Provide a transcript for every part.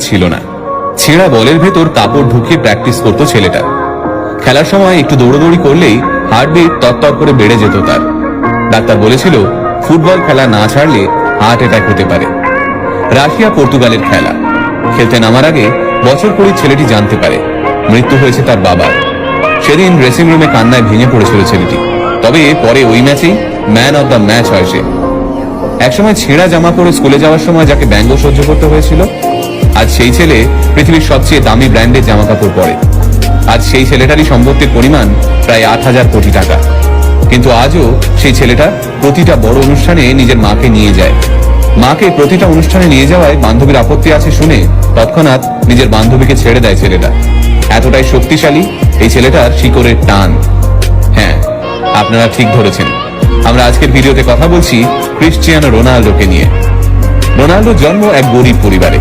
ছিল না। ছেঁড়া বলের ভেতর কাপড় ঢুকিয়ে প্র্যাকটিস করতো ছেলেটা। খেলার সময় একটু দৌড়দৌড়ি করলেই হার্টবিট তরতর করে বেড়ে যেত তার। ডাক্তার বলেছিল ফুটবল খেলা না ছাড়লে হার্ট অ্যাটাক হতে পারে। রাশিয়া পর্তুগালের খেলা খেলতে নামার আগে বছর কুড়ির ছেলেটি জানতে পারে মৃত্যু হয়েছে তার বাবার। সেদিন ড্রেসিং রুমে কান্নায় ভেঙে পড়েছিল ছেলেটি। তবে পরে ওই ম্যাচেই ম্যান অব দ্য ম্যাচ হয় সে। একসময় ছেঁড়া জামা পরে স্কুলে যাওয়ার সময় যাকে ব্যঙ্গ সহ্য করতে হয়েছিল, আজ সেই ছেলে পৃথিবীর সবচেয়ে দামি ব্র্যান্ডের জামা কাপড় পরে। আজ সেই ছেলেটারই সম্পত্তির পরিমাণ প্রায় 8,000 কোটি টাকা। কিন্তু আজও সেই ছেলেটা প্রতিটা বড় অনুষ্ঠানে নিজের মাকে নিয়ে যায়। মাকে প্রতিটা অনুষ্ঠানে নিয়ে যাওয়ায় বান্ধবীর আপত্তি আছে শুনে তৎক্ষণাৎ নিজের বান্ধবীকে ছেড়ে দেয় ছেলেটা। এতটাই শক্তিশালী এই ছেলেটার শিকড়ের টান। হ্যাঁ, আপনারা ঠিক ধরেছেন, আমরা আজকের ভিডিওতে কথা বলছি ক্রিশ্চিয়ানো রোনাল্ডোকে নিয়ে। রোনাল্ডোর জন্ম এক গরিব পরিবারে।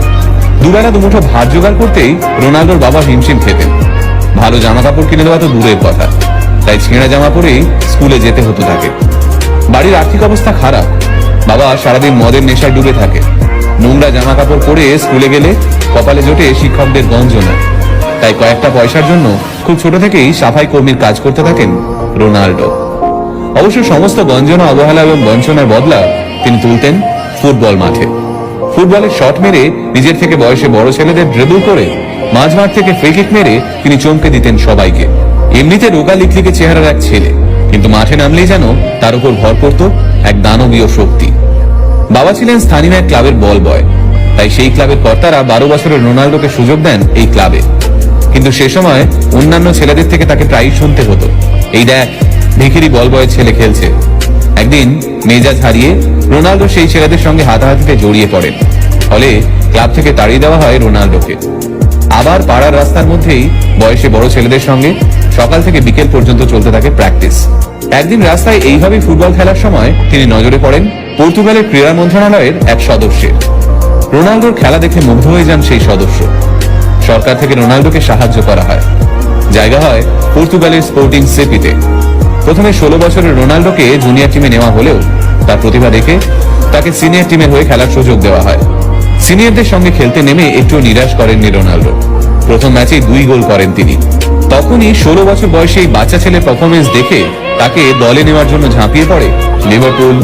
দুবেলা দুমুঠো ভাত জোগাড় করতেই রোনাল্ডোর বাবা হিমশিম খেতেন। ভালো জামা কাপড় কিনে দেওয়া তো দূরের কথা, তাই ছেঁড়া জামা পরেই স্কুলে যেতে হতো তাকে। বাড়ির আর্থিক অবস্থা খারাপ, বাবা সারাদিন মদের নেশায় ডুবে থাকে। নোংরা জামা কাপড় পরে স্কুলে গেলে কপালে জোটে শিক্ষকদের গঞ্জনা। তাই কয়েকটা পয়সার জন্য খুব ছোট থেকেই সাফাই কর্মীর কাজ করতে থাকেন রোনাল্ডো। অবশ্য সমস্ত গঞ্জনা, অবহেলা এবং বঞ্চনার বদলা তিনি তুলতেন ফুটবল মাঠে। ফুটবলের শট মেরে নিজের থেকে বয়সে বড় ছেলেদের ড্রিবল করে মাঝমাঠ থেকে ফ্রি কিক মেরে তিনি চমকে দিতেন সবাইকে। এমনিতে রোগা লিকলিকে চেহারার এক ছেলে, কিন্তু মাঠে নামলেই যেন তার উপর ভর করত এক দানবীয় শক্তি। বাবা ছিলেন স্থানীয় এক ক্লাবের বল বয়, তাই সেই ক্লাবের কর্তারা 12 বছরের রোনাল্ডোকে সুযোগ দেন এই ক্লাবে। কিন্তু সে সময় অন্যান্য ছেলেদের থেকে তাকে প্রায়ই শুনতে হতো, এই দেখ ভিখিরি বল বয়ের ছেলে খেলছে। একদিন মেজাজ হারিয়ে রোনাল্ডো সেই ছেলেদের সঙ্গে হাতাহাতিতে জড়িয়ে পড়েন। ফলে ক্লাব থেকে তাড়িয়ে দেওয়া হয় রোনাল্ডোকে। আবার পাড়ার রাস্তার মধ্যেই বয়সে বড় ছেলেদের সঙ্গে সকাল থেকে বিকেল পর্যন্ত চলতে থাকে প্র্যাকটিস। একদিন রাস্তায় এইভাবে ফুটবল খেলার সময় তিনি নজরে পড়েন পর্তুগালের ক্রীড়া মন্ত্রণালয়ের এক সদস্যের। রোনাল্ডোর খেলা দেখে মুগ্ধ হয়ে যান সেই সদস্য। সরকার থেকে রোনাল্ডোকে সাহায্য করা হয়। জায়গা হয় পর্তুগালের স্পোর্টিং সিপিতে। প্রথমে 16 বছরের রোনাল্ডোকে জুনিয়র টিমে নেওয়া হলেও তার প্রতিভা দেখে তাকে সিনিয়র টিমের হয়ে খেলার সুযোগ দেওয়া হয়। সিনিয়রদের সঙ্গে খেলতে নেমে একটু নিরাশ করেননি রোনাল্ডো। প্রথম ম্যাচেই 2 গোল করেন তিনি। তখনই 16 বছর বয়সে এই বাচ্চা ছেলের পারফরমেন্স দেখে তাকে দলে নেওয়ার জন্য ঝাঁপিয়ে পড়ে লিভারপুল,